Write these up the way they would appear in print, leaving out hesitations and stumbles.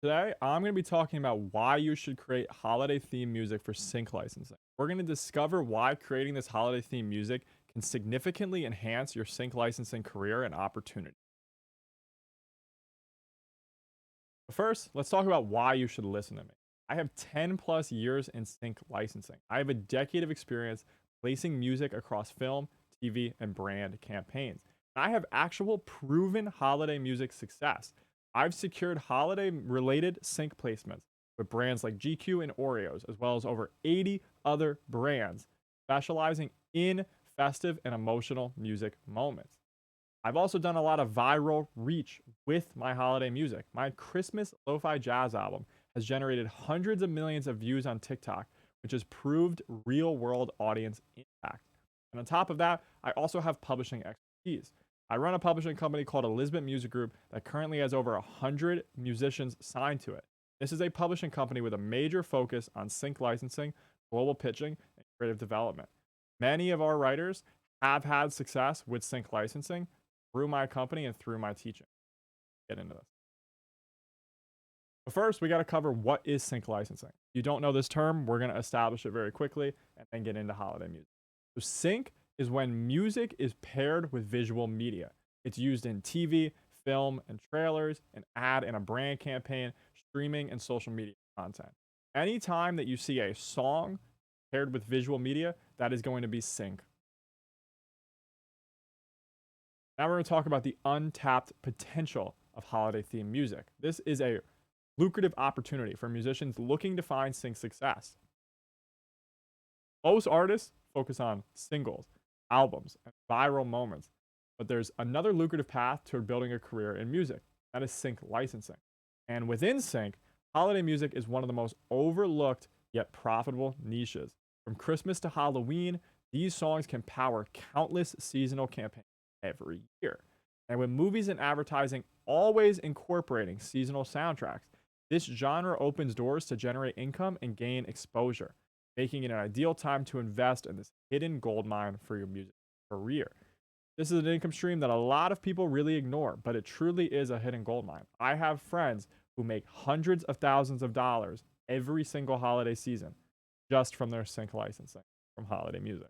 Today, I'm going to be talking about why you should create holiday theme music for sync licensing. We're going to discover why creating this holiday theme music can significantly enhance your sync licensing career and opportunity. But first, let's talk about why you should listen to me. I have 10 plus years in sync licensing. I have a decade of experience placing music across film, TV, and brand campaigns. I have actual proven holiday music success. I've secured holiday related sync placements with brands like GQ and Oreos, as well as over 80 other brands specializing in festive and emotional music moments. I've also done a lot of viral reach with my holiday music. My Christmas lo-fi jazz album has generated hundreds of millions of views on TikTok, which has proved real-world audience impact. And on top of that, I also have publishing expertise. I run a publishing company called Elizabeth Music Group that currently has over 100 musicians signed to it. This is a publishing company with a major focus on sync licensing, global pitching, and creative development. Many of our writers have had success with sync licensing through my company and through my teaching. Get into this. But first, we got to cover what is sync licensing. If you don't know this term, we're going to establish it very quickly and then get into holiday music. So, sync is when music is paired with visual media. It's used in TV, film, and trailers, an ad in a brand campaign, streaming, and social media content. Anytime that you see a song paired with visual media, that is going to be sync. Now we're going to talk about the untapped potential of holiday themed music. This is a lucrative opportunity for musicians looking to find sync success. Most artists focus on singles, albums, and viral moments, but there's another lucrative path toward building a career in music. That is sync licensing. And within sync, holiday music is one of the most overlooked yet profitable niches. From Christmas to Halloween, these songs can power countless seasonal campaigns every year. And with movies and advertising always incorporating seasonal soundtracks, this genre opens doors to generate income and gain exposure, making it an ideal time to invest in this hidden gold mine for your music career. This is an income stream that a lot of people really ignore, but it truly is a hidden gold mine. I have friends who make hundreds of thousands of dollars every single holiday season just from their sync licensing from holiday music.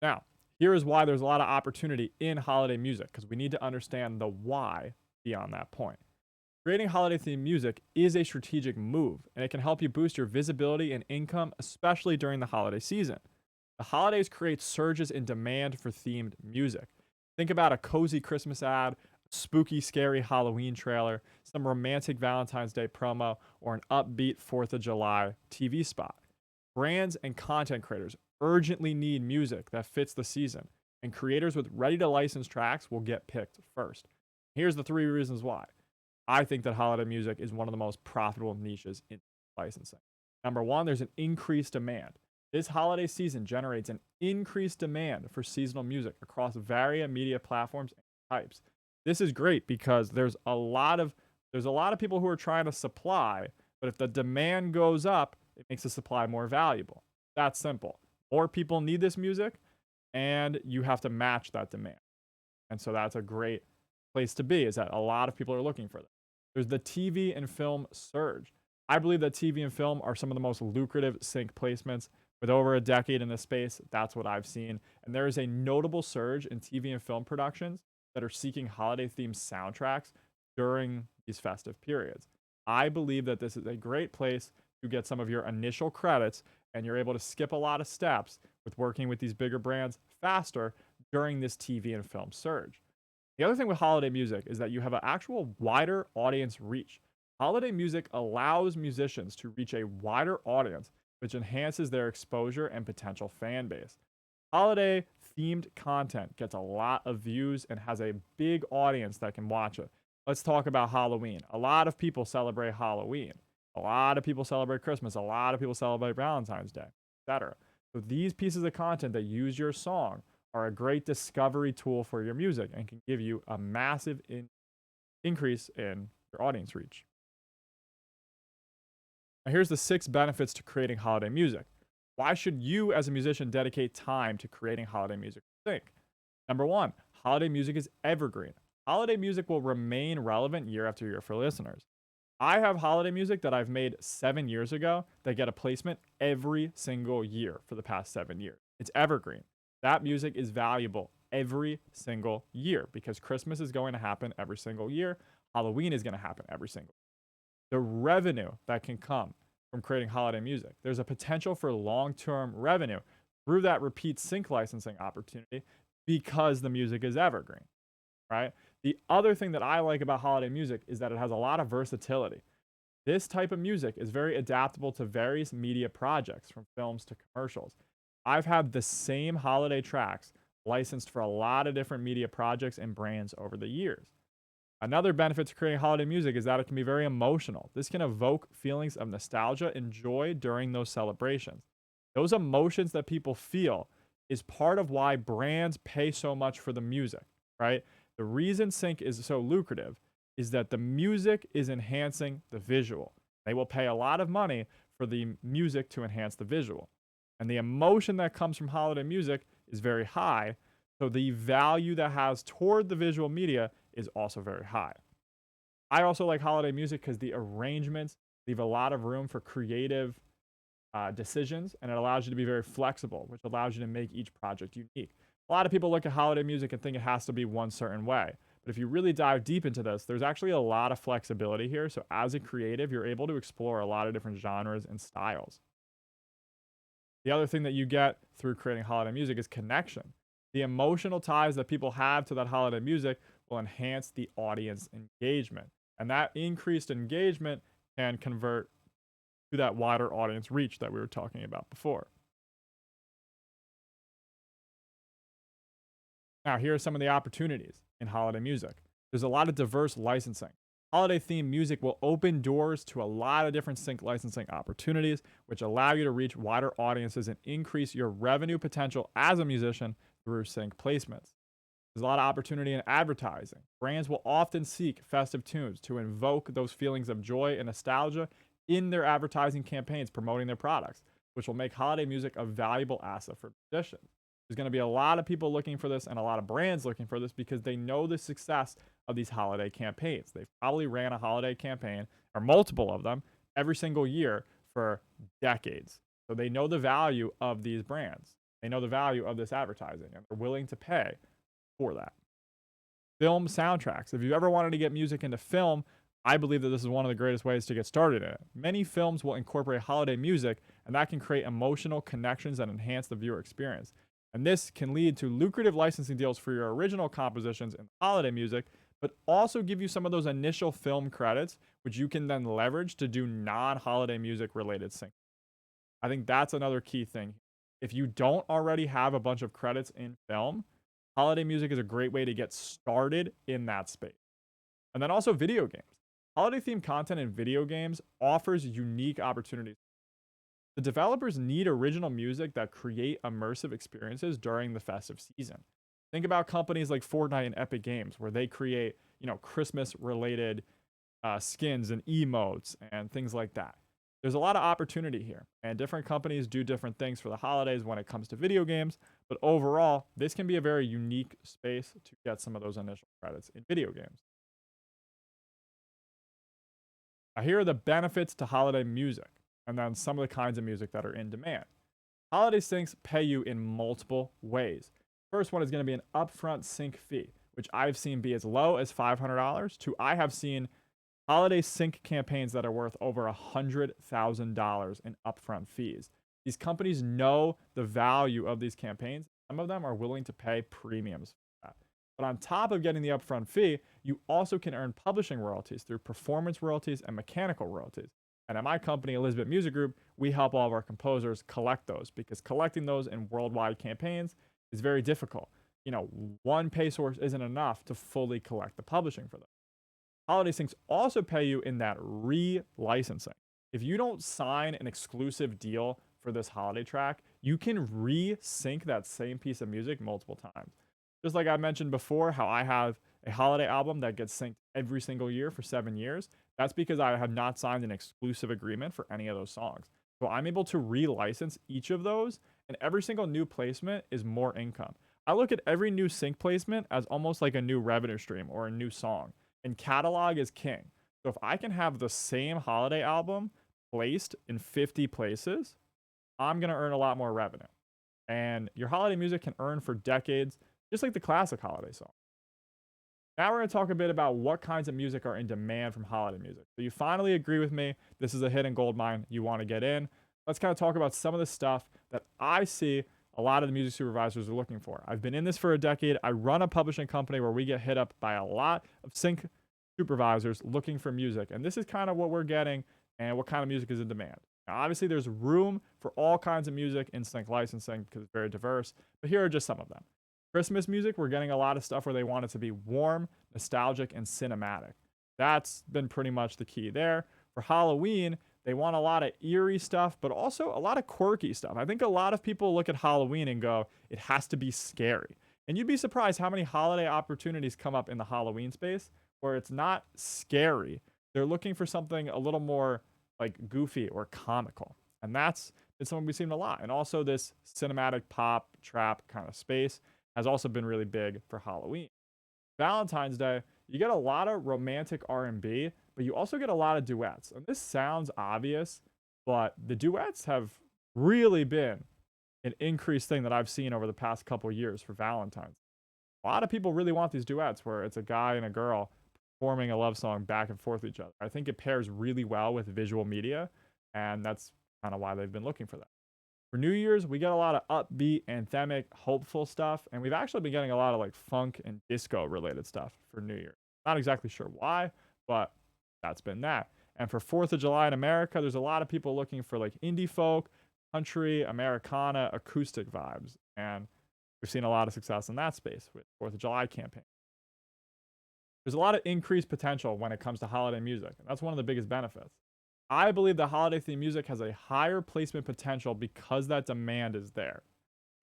Now, here is why there's a lot of opportunity in holiday music, because we need to understand the why beyond that point. Creating holiday themed music is a strategic move, and it can help you boost your visibility and income, especially during the holiday season. The holidays create surges in demand for themed music. Think about a cozy Christmas ad, a spooky, scary Halloween trailer, some romantic Valentine's Day promo, or an upbeat 4th of July TV spot. Brands and content creators urgently need music that fits the season, and creators with ready to license tracks will get picked first. Here's the 3 reasons why I think that holiday music is one of the most profitable niches in licensing. Number one, there's an increased demand. This holiday season generates an increased demand for seasonal music across various media platforms and types. This is great because there's a lot of people who are trying to supply, but if the demand goes up, it makes the supply more valuable. That's simple. More people need this music, and you have to match that demand. And so that's a great place to be, is that a lot of people are looking for this. There's the TV and film surge. I believe that TV and film are some of the most lucrative sync placements. With over a decade in this space, that's what I've seen. And there is a notable surge in TV and film productions that are seeking holiday themed soundtracks during these festive periods. I believe that this is a great place to get some of your initial credits, and you're able to skip a lot of steps with working with these bigger brands faster during this TV and film surge. The other thing with holiday music is that you have an actual wider audience reach. Holiday music allows musicians to reach a wider audience, which enhances their exposure and potential fan base. Holiday themed content gets a lot of views and has a big audience that can watch it. Let's talk about Halloween. A lot of people celebrate Halloween. A lot of people celebrate Christmas. A lot of people celebrate Valentine's Day, etc. So these pieces of content that use your song are a great discovery tool for your music and can give you a massive increase in your audience reach. Now, here's the 6 benefits to creating holiday music. Why should you, as a musician, dedicate time to creating holiday music? Think. Number 1, holiday music is evergreen. holiday music will remain relevant year after year for listeners. I have holiday music that I've made 7 years ago that get a placement every single year for the past 7 years. It's evergreen. That music is valuable every single year because Christmas is going to happen every single year. Halloween is going to happen every single year. The revenue that can come from creating holiday music, there's a potential for long-term revenue through that repeat sync licensing opportunity because the music is evergreen, right? The other thing that I like about holiday music is that it has a lot of versatility. This type of music is very adaptable to various media projects, from films to commercials. I've had the same holiday tracks licensed for a lot of different media projects and brands over the years. Another benefit to creating holiday music is that it can be very emotional. This can evoke feelings of nostalgia and joy during those celebrations. Those emotions that people feel is part of why brands pay so much for the music, right? The reason sync is so lucrative is that the music is enhancing the visual. They will pay a lot of money for the music to enhance the visual. And the emotion that comes from holiday music is very high, so the value that has toward the visual media is also very high. I also like holiday music because the arrangements leave a lot of room for creative decisions, and it allows you to be very flexible, which allows you to make each project unique. A lot of people look at holiday music and think it has to be one certain way. But if you really dive deep into this, there's actually a lot of flexibility here. So as a creative, you're able to explore a lot of different genres and styles. The other thing that you get through creating holiday music is connection. The emotional ties that people have to that holiday music will enhance the audience engagement. And that increased engagement can convert to that wider audience reach that we were talking about before. Now, here are some of the opportunities in holiday music. There's a lot of diverse licensing. Holiday themed music will open doors to a lot of different sync licensing opportunities, which allow you to reach wider audiences and increase your revenue potential as a musician through sync placements. There's a lot of opportunity in advertising. Brands will often seek festive tunes to invoke those feelings of joy and nostalgia in their advertising campaigns promoting their products, which will make holiday music a valuable asset for musicians. There's going to be a lot of people looking for this and a lot of brands looking for this because they know the success of these holiday campaigns. They've probably ran a holiday campaign or multiple of them every single year for decades. So they know the value of these brands. They know the value of this advertising, and they're willing to pay for that. Film soundtracks. If you ever wanted to get music into film, I believe that this is one of the greatest ways to get started in it. Many films will incorporate holiday music, and that can create emotional connections that enhance the viewer experience. And this can lead to lucrative licensing deals for your original compositions and holiday music, but also give you some of those initial film credits, which you can then leverage to do non-holiday music related sync. I think that's another key thing. If you don't already have a bunch of credits in film, holiday music is a great way to get started in that space. And then also video games. Holiday themed content in video games offers unique opportunities. The developers need original music that create immersive experiences during the festive season. Think about companies like Fortnite and Epic Games, where they create, Christmas-related skins and emotes and things like that. There's a lot of opportunity here, and different companies do different things for the holidays when it comes to video games. But overall, this can be a very unique space to get some of those initial credits in video games. Now, here are the benefits to holiday music, and then some of the kinds of music that are in demand. Holiday syncs pay you in multiple ways. First one is going to be an upfront sync fee, which I've seen be as low as $500 to I have seen holiday sync campaigns that are worth over $100,000 in upfront fees. These companies know the value of these campaigns. Some of them are willing to pay premiums for that. But on top of getting the upfront fee, you also can earn publishing royalties through performance royalties and mechanical royalties. And at my company, Elizabeth Music Group, we help all of our composers collect those because collecting those in worldwide campaigns is very difficult. One pay source isn't enough to fully collect the publishing for them. Holiday syncs also pay you in that re-licensing. If you don't sign an exclusive deal for this holiday track, you can re-sync that same piece of music multiple times. Just like I mentioned before, how I have a holiday album that gets synced every single year for 7 years. That's because I have not signed an exclusive agreement for any of those songs. So I'm able to re-license each of those, and every single new placement is more income. I look at every new sync placement as almost like a new revenue stream or a new song, and catalog is king. So if I can have the same holiday album placed in 50 places, I'm going to earn a lot more revenue. And your holiday music can earn for decades, just like the classic holiday song. Now we're going to talk a bit about what kinds of music are in demand from holiday music. So you finally agree with me. This is a hidden gold mine you want to get in. Let's kind of talk about some of the stuff that I see a lot of the music supervisors are looking for. I've been in this for a decade. I run a publishing company where we get hit up by a lot of sync supervisors looking for music. And this is kind of what we're getting and what kind of music is in demand. Now, obviously, there's room for all kinds of music in sync licensing because it's very diverse, but here are just some of them. Christmas music, we're getting a lot of stuff where they want it to be warm, nostalgic, and cinematic. That's been pretty much the key there. For Halloween, they want a lot of eerie stuff, but also a lot of quirky stuff. I think a lot of people look at Halloween and go, it has to be scary. And you'd be surprised how many holiday opportunities come up in the Halloween space where it's not scary. They're looking for something a little more like goofy or comical. And that's been something we've seen a lot. And also this cinematic pop trap kind of space has also been really big for Halloween. Valentine's Day, you get a lot of romantic R&B, but you also get a lot of duets. And this sounds obvious, but the duets have really been an increased thing that I've seen over the past couple years for Valentine's. A lot of people really want these duets where it's a guy and a girl performing a love song back and forth with each other. I think it pairs really well with visual media, and that's kind of why they've been looking for that. For New Year's, we get a lot of upbeat, anthemic, hopeful stuff, and we've actually been getting a lot of like funk and disco related stuff for New Year. Not exactly sure why, but that's been that. And for 4th of July in America, there's a lot of people looking for like indie folk, country, Americana, acoustic vibes. And we've seen a lot of success in that space with 4th of July campaign. There's a lot of increased potential when it comes to holiday music, and that's one of the biggest benefits. I believe that holiday themed music has a higher placement potential because that demand is there.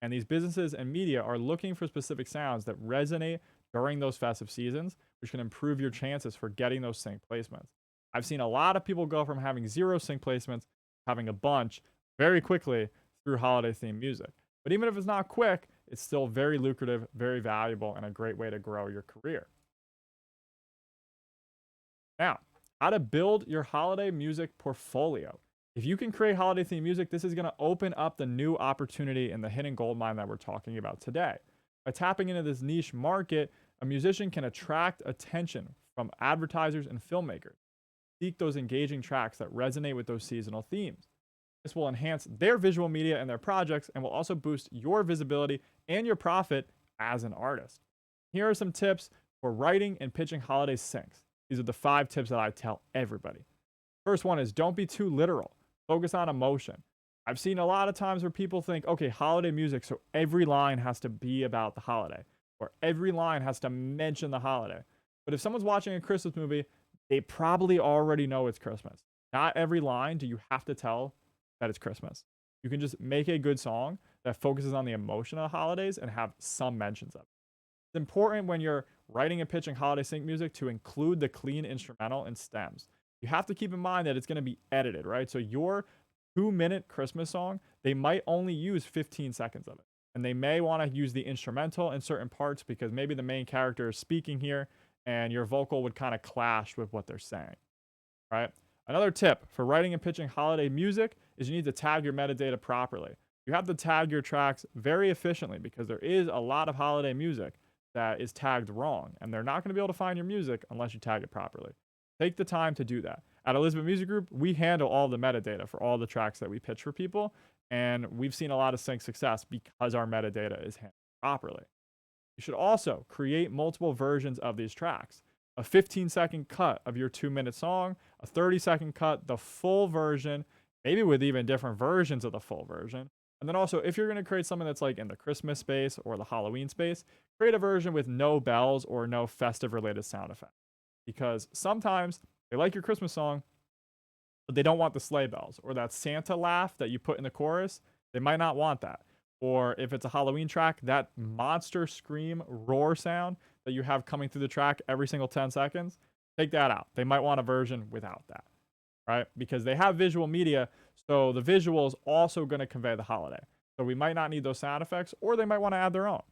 And these businesses and media are looking for specific sounds that resonate during those festive seasons, which can improve your chances for getting those sync placements. I've seen a lot of people go from having 0 sync placements to having a bunch very quickly through holiday themed music. But even if it's not quick, it's still very lucrative, very valuable, and a great way to grow your career. Now, how to build your holiday music portfolio. If you can create holiday themed music, this is going to open up the new opportunity in the hidden gold mine that we're talking about today. By tapping into this niche market, a musician can attract attention from advertisers and filmmakers. Seek those engaging tracks that resonate with those seasonal themes. This will enhance their visual media and their projects and will also boost your visibility and your profit as an artist. Here are some tips for writing and pitching holiday syncs. These are the 5 tips that I tell everybody. First one is don't be too literal. Focus on emotion. I've seen a lot of times where people think, okay, holiday music, so every line has to be about the holiday, or every line has to mention the holiday. But if someone's watching a Christmas movie, they probably already know it's Christmas. Not every line do you have to tell that it's Christmas. You can just make a good song that focuses on the emotion of the holidays and have some mentions of it. It's important when you're writing and pitching holiday sync music to include the clean instrumental and stems. You have to keep in mind that it's going to be edited, right? So your 2-minute Christmas song, they might only use 15 seconds of it. And they may want to use the instrumental in certain parts because maybe the main character is speaking here and your vocal would kind of clash with what they're saying, right? Another tip for writing and pitching holiday music is you need to tag your metadata properly. You have to tag your tracks very efficiently because there is a lot of holiday music that is tagged wrong, and they're not going to be able to find your music unless you tag it properly. Take the time to do that. At Elizabeth Music Group, we handle all the metadata for all the tracks that we pitch for people, and we've seen a lot of sync success because our metadata is handled properly. You should also create multiple versions of these tracks. A 15-second cut of your 2-minute song, a 30-second cut, the full version, maybe with even different versions of the full version. And then also, if you're going to create something that's like in the Christmas space or the Halloween space, create a version with no bells or no festive related sound effects. Because sometimes they like your Christmas song, but they don't want the sleigh bells or that Santa laugh that you put in the chorus. They might not want that. Or if it's a Halloween track, that monster scream roar sound that you have coming through the track every single 10 seconds, take that out. They might want a version without that, right? Because they have visual media, so the visual is also going to convey the holiday. So we might not need those sound effects, or they might want to add their own.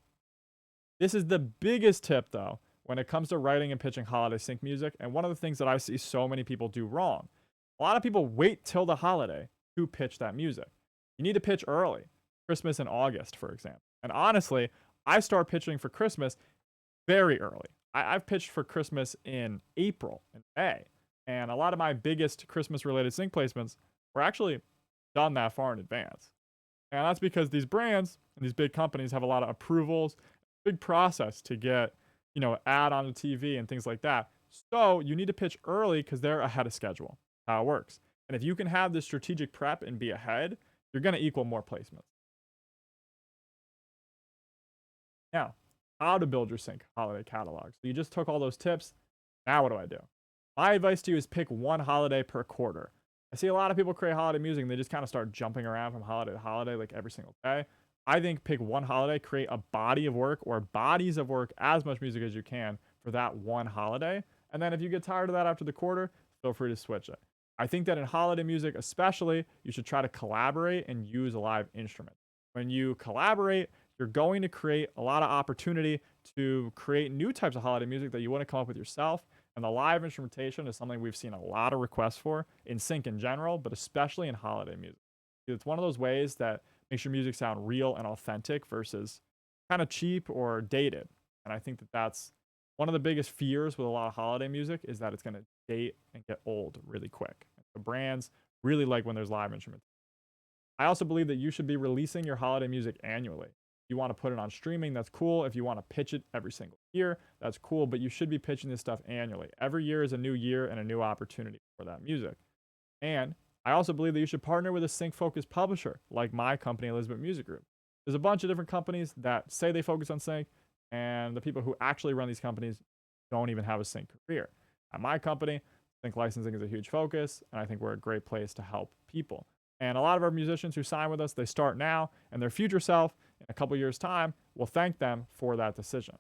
This is the biggest tip, though, when it comes to writing and pitching holiday sync music, and one of the things that I see so many people do wrong. A lot of people wait till the holiday to pitch that music. You need to pitch early, Christmas in August, for example. And honestly, I start pitching for Christmas very early. I've pitched for Christmas in April and May, and a lot of my biggest Christmas-related sync placements were actually done that far in advance. And that's because these brands and these big companies have a lot of approvals, big process to get, ad on the TV and things like that. So you need to pitch early because they're ahead of schedule. How it works. And if you can have this strategic prep and be ahead, you're going to equal more placements. Now, how to build your sync holiday catalog. So you just took all those tips. Now what do I do? My advice to you is pick one holiday per quarter. I see a lot of people create holiday music and they just kind of start jumping around from holiday to holiday like every single day. I think pick one holiday, create a body of work or bodies of work, as much music as you can for that one holiday. And then if you get tired of that after the quarter, feel free to switch it. I think that in holiday music especially, you should try to collaborate and use a live instrument. When you collaborate, you're going to create a lot of opportunity to create new types of holiday music that you wouldn't come up with yourself. And the live instrumentation is something we've seen a lot of requests for in sync in general, but especially in holiday music. It's one of those ways that makes your music sound real and authentic versus kind of cheap or dated. And I think that that's one of the biggest fears with a lot of holiday music is that it's going to date and get old really quick. The brands really like when there's live instruments. I also believe that you should be releasing your holiday music annually. If you want to put it on streaming, that's cool. If you want to pitch it every single year, that's cool. But you should be pitching this stuff annually. Every year is a new year and a new opportunity for that music. And I also believe that you should partner with a sync-focused publisher like my company, Elizabeth Music Group. There's a bunch of different companies that say they focus on sync, and the people who actually run these companies don't even have a sync career. At my company, sync licensing is a huge focus, and I think we're a great place to help people. And a lot of our musicians who sign with us, they start now, and their future self, in a couple years' time, will thank them for that decision.